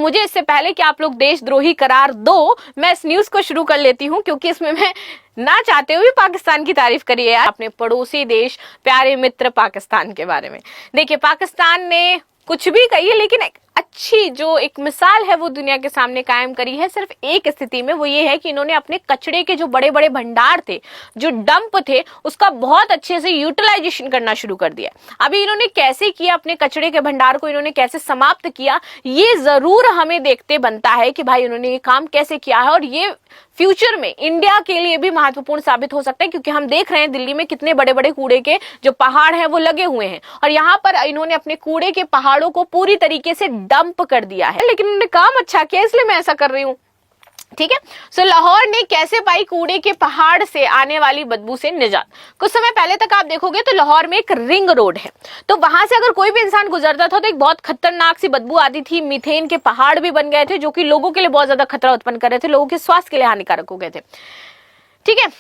मुझे इससे पहले कि आप लोग देशद्रोही करार दो, मैं इस न्यूज को शुरू कर लेती हूँ, क्योंकि इसमें मैं ना चाहते हुए पाकिस्तान की तारीफ करी है यार, अपने पड़ोसी देश, प्यारे मित्र पाकिस्तान के बारे में। देखिए, पाकिस्तान ने कुछ भी कही है, लेकिन अच्छी जो एक मिसाल है वो दुनिया के सामने कायम करी है सिर्फ एक स्थिति में। वो ये है कि इन्होंने अपने कचरे के जो बड़े बड़े भंडार थे, जो डंप थे, उसका बहुत अच्छे से यूटिलाइजेशन करना शुरू कर दिया। अभी इन्होंने कैसे किया, अपने कचरे के भंडार को इन्होंने कैसे समाप्त किया, ये जरूर हमें देखते बनता है कि भाई इन्होंने ये काम कैसे किया है। और ये फ्यूचर में इंडिया के लिए भी महत्वपूर्ण साबित हो सकता है, क्योंकि हम देख रहे हैं दिल्ली में कितने बड़े बड़े कूड़े के जो पहाड़ हैं वो लगे हुए हैं, और यहाँ पर इन्होंने अपने कूड़े के पहाड़ों को पूरी तरीके से डंप कर दिया है। लेकिन इन्होंने काम अच्छा किया, इसलिए मैं ऐसा कर रही हूँ, ठीक है। सो लाहौर ने कैसे पाई कूड़े के पहाड़ से आने वाली बदबू से निजात। कुछ समय पहले तक आप देखोगे तो लाहौर में एक रिंग रोड है, तो वहां से अगर कोई भी इंसान गुजरता था तो एक बहुत खतरनाक सी बदबू आती थी। मीथेन के पहाड़ भी बन गए थे, जो कि लोगों के लिए बहुत ज्यादा खतरा उत्पन्न कर रहे थे, लोगों के स्वास्थ्य के लिए हानिकारक हो गए थे, ठीक है।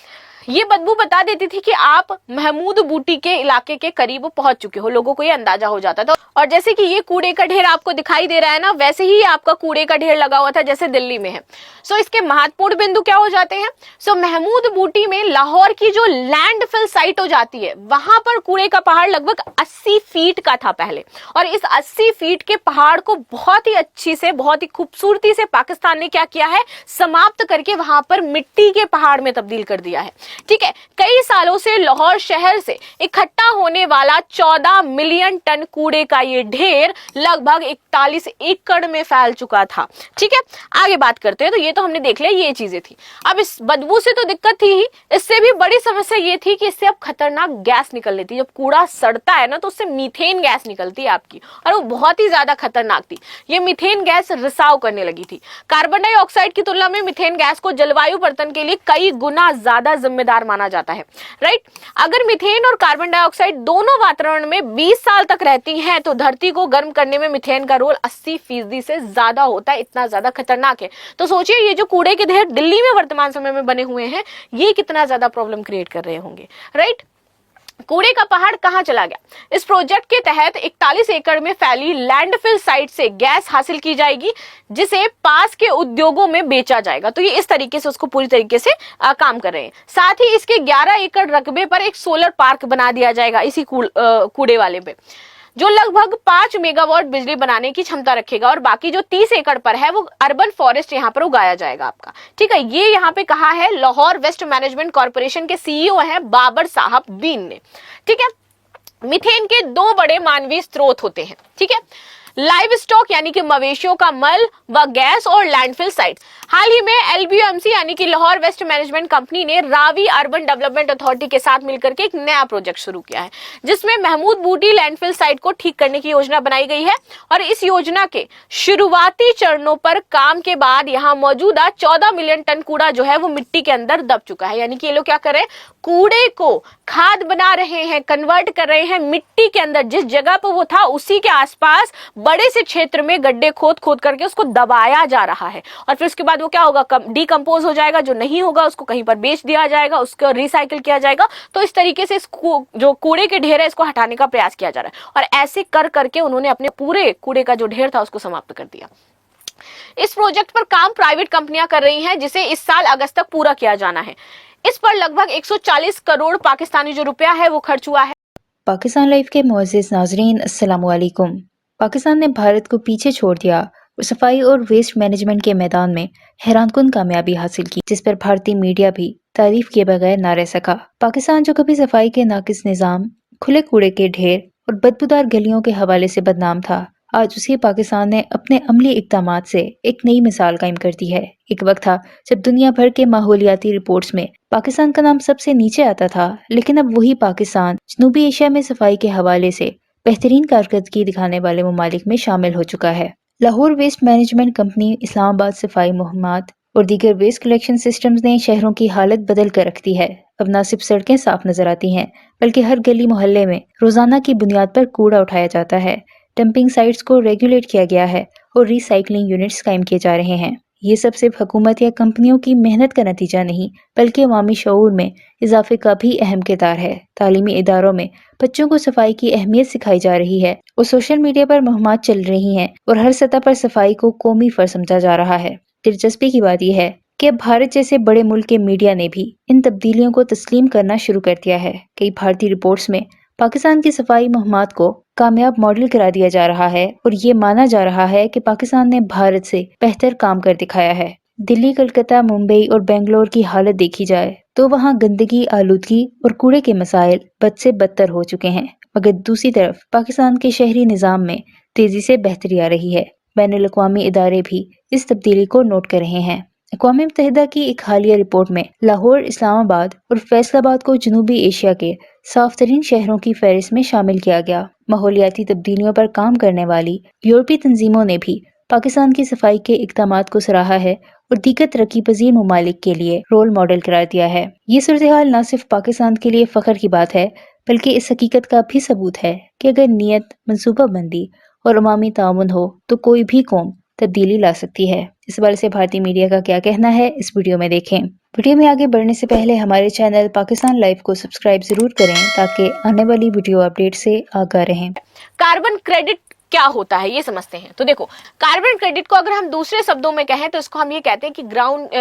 ये बदबू बता देती थी कि आप महमूद बूटी के इलाके के करीब पहुंच चुके हो, लोगों को ये अंदाजा हो जाता था। और जैसे कि ये कूड़े का ढेर आपको दिखाई दे रहा है ना, वैसे ही आपका कूड़े का ढेर लगा हुआ था जैसे दिल्ली में है। सो इसके महत्वपूर्ण बिंदु क्या हो जाते हैं। सो महमूद बूटी में लाहौर की जो लैंडफिल साइट हो जाती है, वहां पर कूड़े का पहाड़ लगभग 80 फीट का था पहले, और इस 80 फीट के पहाड़ को बहुत ही अच्छी से, बहुत ही खूबसूरती से पाकिस्तान ने क्या किया है, समाप्त करके वहां पर मिट्टी के पहाड़ में तब्दील कर दिया है, ठीक है। कई सालों से लाहौर शहर से इकट्ठा होने वाला 14 मिलियन टन कूड़े का ये ढेर लगभग 41 एकड़ में फैल चुका था, ठीक है। आगे बात करते हैं, तो ये तो हमने देख लिया, ये चीजें थी। अब इस बदबू से तो दिक्कत थी ही, इससे भी बड़ी समस्या ये थी कि इससे अब खतरनाक गैस निकल लेती। जब कूड़ा सड़ता है ना, तो उससे मीथेन गैस निकलती है आपकी, और वो बहुत ही ज्यादा खतरनाक थी। ये मीथेन गैस रिसाव करने लगी थी। कार्बन डाइऑक्साइड की तुलना में मीथेन गैस को जलवायु परिवर्तन के लिए कई गुना ज्यादा जिम्मेदार माना जाता है, राइट। अगर मीथेन और कार्बन डाइऑक्साइड दोनों वातावरण में 20 साल तक रहती हैं, तो धरती को गर्म करने में मीथेन का रोल 80% से ज्यादा होता है, इतना ज्यादा खतरनाक है। तो सोचिए, ये जो कूड़े के ढेर दिल्ली में वर्तमान समय में बने हुए हैं, ये कितना ज्यादा प्रॉब्लम क्रिएट कर रहे होंगे, राइट। कूड़े का पहाड़ कहां चला गया। इस प्रोजेक्ट के तहत 41 एकड़ में फैली लैंडफिल साइट से गैस हासिल की जाएगी, जिसे पास के उद्योगों में बेचा जाएगा। तो ये इस तरीके से उसको पूरी तरीके से काम कर रहे हैं। साथ ही इसके 11 एकड़ रकबे पर एक सोलर पार्क बना दिया जाएगा इसी कूड़े वाले पे, जो लगभग 5 मेगावाट बिजली बनाने की क्षमता रखेगा, और बाकी जो 30 एकड़ पर है वो अर्बन फॉरेस्ट यहाँ पर उगाया जाएगा आपका, ठीक है। ये यहाँ पे कहा है लाहौर वेस्ट मैनेजमेंट कॉर्पोरेशन के सीईओ हैं बाबर साहब बीन ने, ठीक है। मीथेन के 2 बड़े मानवीय स्रोत होते हैं, ठीक है। लाइव स्टॉक यानी कि मवेशियों का मल व गैस, और लैंडफिल साइट। हाल ही में एलबीएमसी यानी कि लाहौर वेस्ट मैनेजमेंट कंपनी ने रावी अर्बन डेवलपमेंट अथॉरिटी के साथ मिलकर के एक नया प्रोजेक्ट शुरू किया है, जिसमें महमूद बूटी लैंडफिल साइट को ठीक करने की योजना बनाई गई है। और इस योजना के शुरुआती चरणों पर काम के बाद यहाँ मौजूदा 14 मिलियन टन कूड़ा जो है वो मिट्टी के अंदर दब चुका है। यानी कि ये लोग क्या कर रहे हैं, कूड़े को खाद बना रहे हैं, कन्वर्ट कर रहे हैं मिट्टी के अंदर। जिस जगह पर वो था उसी के आसपास बड़े से क्षेत्र में गड्ढे खोद खोद करके उसको दबाया जा रहा है, और फिर उसके बाद वो क्या होगा, डिकम्पोज हो जाएगा। जो नहीं होगा उसको कहीं पर बेच दिया जाएगा, उसको रिसाइकिल किया जाएगा। तो इस तरीके से जो कूड़े के ढेर है इसको हटाने का प्रयास किया जा रहा है, और ऐसे कर करके उन्होंने अपने पूरे कूड़े का जो ढेर था उसको समाप्त कर दिया। इस प्रोजेक्ट पर काम प्राइवेट कंपनियां कर रही हैं, जिसे इस साल अगस्त तक पूरा किया जाना है। इस पर लगभग 140 करोड़ पाकिस्तानी जो रुपया है वो खर्च हुआ है। पाकिस्तान लाइव के मुअज़्ज़िज़ नाज़रीन, अस्सलामु अलैकुम। पाकिस्तान ने भारत को पीछे छोड़ दिया और सफाई और वेस्ट मैनेजमेंट के मैदान में हैरानकुन कामयाबी हासिल की, जिस पर भारतीय मीडिया भी तारीफ किए बगैर न रह सका। पाकिस्तान जो कभी सफाई के नाकिस निज़ाम, खुले कूड़े के ढेर और बदबूदार गलियों के हवाले से बदनाम था, आज उसी पाकिस्तान ने अपने अमली इक़दामात से एक नई मिसाल कायम कर दी है। एक वक्त था जब दुनिया भर के माहौलियाती रिपोर्ट्स में पाकिस्तान का नाम सबसे नीचे आता था, लेकिन अब वही पाकिस्तान जनूबी एशिया में सफाई के हवाले से बेहतरीन कारकर्दगी दिखाने वाले ममालिक में शामिल हो चुका है। Lahore waste management company, Islamabad सफाई मुहिम्मात और दीगर वेस्ट कलेक्शन सिस्टम्स ने शहरों की हालत बदल कर रख दी है। अब न सिर्फ सड़कें साफ नजर आती हैं, बल्कि हर गली मोहल्ले में रोजाना की बुनियाद पर कूड़ा उठाया जाता है। डंपिंग साइट्स को रेगुलेट किया गया है और रिसाइकलिंग यूनिट्स कायम किए जा रहे हैं। ये सब सिर्फ हुकूमत या कंपनियों की मेहनत का नतीजा नहीं, बल्कि अवामी शऊर में इजाफे का भी अहम किरदार है। तालीमी इदारों में बच्चों को सफाई की अहमियत सिखाई जा रही है और सोशल मीडिया पर मुहिम्मात चल रही हैं और हर सतह पर सफाई को कौमी फर्ज समझा जा रहा है। दिलचस्पी की बात यह है कि अब भारत जैसे बड़े मुल्क के मीडिया ने भी इन तब्दीलियों को तस्लीम करना शुरू कर दिया है। कई भारतीय रिपोर्ट्स में पाकिस्तान की सफाई मुहिम्मात को कामयाब मॉडल करार दिया जा रहा है और ये माना जा रहा है कि पाकिस्तान ने भारत से बेहतर काम कर दिखाया है। दिल्ली, कलकत्ता, मुंबई और बेंगलोर की हालत देखी जाए तो वहाँ गंदगी, आलूदगी और कूड़े के मसाइल बद से बदतर हो चुके हैं, मगर दूसरी तरफ पाकिस्तान के शहरी निज़ाम में तेजी से बेहतरी आ रही है। बैनुल अक़वामी इदारे भी इस तब्दीली को नोट कर रहे हैं। अक़वाम मुत्तहिदा की एक हालिया रिपोर्ट में लाहौर, इस्लामाबाद और फैसलाबाद को जनूबी एशिया के साफ तरीन शहरों की फहरिस्त में शामिल किया गया। माहौलियाती तब्दीलियों पर काम करने वाली यूरोपीय तंजीमों ने भी पाकिस्तान की सफाई के इक़दामात को सराहा है और दीगर तरक्की पजीर ममालिक के लिए रोल मॉडल करार दिया है। ये सूरत हाल न सिर्फ पाकिस्तान के लिए फ़ख्र की बात है, बल्कि इस हकीकत का भी सबूत है कि अगर नीयत, मनसूबाबंदी और अवामी ताउन हो तो कोई भी कौम तब्दीली ला सकती है। इस बारे से भारतीय मीडिया का क्या कहना है, इस वीडियो में देखें। वीडियो में आगे बढ़ने से पहले हमारे चैनल पाकिस्तान लाइव को सब्सक्राइब जरूर करें ताकि आने वाली वीडियो अपडेट से आगाह रहें। कार्बन क्रेडिट क्या होता है ये समझते हैं। तो देखो, कार्बन क्रेडिट को अगर हम दूसरे शब्दों में कहें तो इसको हम ये कहते हैं कि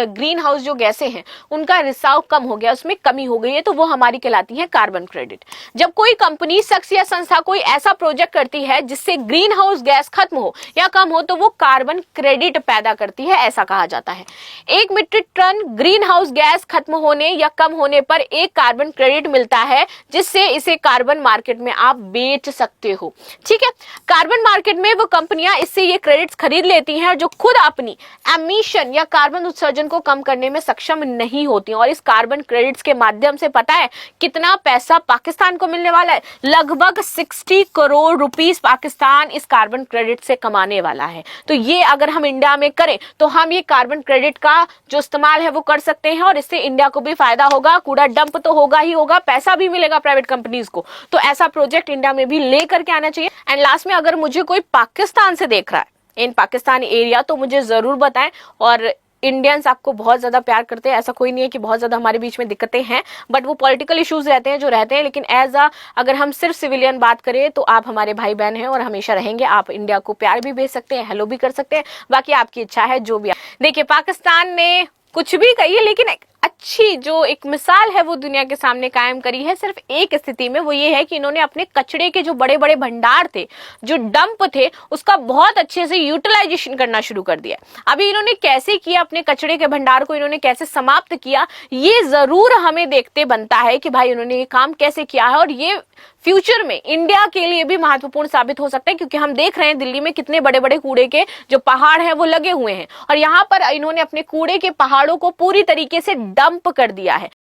ग्रीन हाउस जो गैसें हैं उनका रिसाव कम हो गया, उसमें कमी हो गई है, तो वो हमारी कहलाती है कार्बन क्रेडिट। जब कोई कंपनी, शख्स या संस्था कोई ऐसा प्रोजेक्ट करती है जिससे ग्रीन हाउस गैस खत्म हो या कम हो तो वो कार्बन क्रेडिट पैदा करती है, ऐसा कहा जाता है। 1 metric ton greenhouse gas खत्म होने या कम होने पर एक कार्बन क्रेडिट मिलता है, जिससे इसे कार्बन मार्केट में आप बेच सकते हो। ठीक है, कार्बन मार्केट में वो कंपनियां इससे ये क्रेडिट्स खरीद लेती हैं और जो खुद अपनी एमिशन या कार्बन उत्सर्जन को कम करने में सक्षम नहीं होती हैं। और इस कार्बन क्रेडिट्स के माध्यम से पता है कितना पैसा पाकिस्तान को मिलने वाला है? लगभग 60 करोड़ रुपीस पाकिस्तान इस कार्बन क्रेडिट से कमाने वाला है। तो ये अगर हम इंडिया में करें तो हम ये कार्बन क्रेडिट का जो इस्तेमाल है वो कर सकते हैं और इससे इंडिया को भी फायदा होगा। कूड़ा डंप तो होगा ही होगा, पैसा भी मिलेगा प्राइवेट कंपनीज को। तो ऐसा प्रोजेक्ट इंडिया में भी लेकर के आना चाहिए। एंड लास्ट में, अगर मुझे कोई पाकिस्तान से देख रहा है इन पाकिस्तानी एरिया तो मुझे जरूर बताएं। और इंडियंस आपको बहुत ज्यादा प्यार करते हैं, ऐसा कोई नहीं है कि बहुत ज्यादा हमारे बीच में दिक्कतें हैं, बट वो पॉलिटिकल इश्यूज रहते हैं जो रहते हैं। लेकिन एज अ अगर हम सिर्फ सिविलियन बात करें तो आप हमारे भाई बहन हैं और हमेशा रहेंगे। आप इंडिया को प्यार भी भेज सकते हैं, हेलो भी कर सकते हैं, बाकी आपकी इच्छा है जो भी। देखिए, पाकिस्तान ने कुछ भी कही है लेकिन अच्छी जो एक मिसाल है वो दुनिया के सामने कायम करी है सिर्फ एक स्थिति में। वो ये है कि इन्होंने अपने कचड़े के जो बड़े बड़े भंडार थे, जो डंप थे, उसका बहुत अच्छे से यूटिलाइजेशन करना शुरू कर दिया। अभी इन्होंने कैसे किया, अपने कचड़े के भंडार को इन्होंने कैसे समाप्त किया, ये जरूर हमें देखते बनता है कि भाई इन्होंने ये काम कैसे किया है। और ये फ्यूचर में इंडिया के लिए भी महत्वपूर्ण साबित हो सकता है, क्योंकि हम देख रहे हैं दिल्ली में कितने बड़े बड़े कूड़े के जो पहाड़ हैं वो लगे हुए हैं और यहाँ पर इन्होंने अपने कूड़े के पहाड़ों को पूरी तरीके से डंप कर दिया है।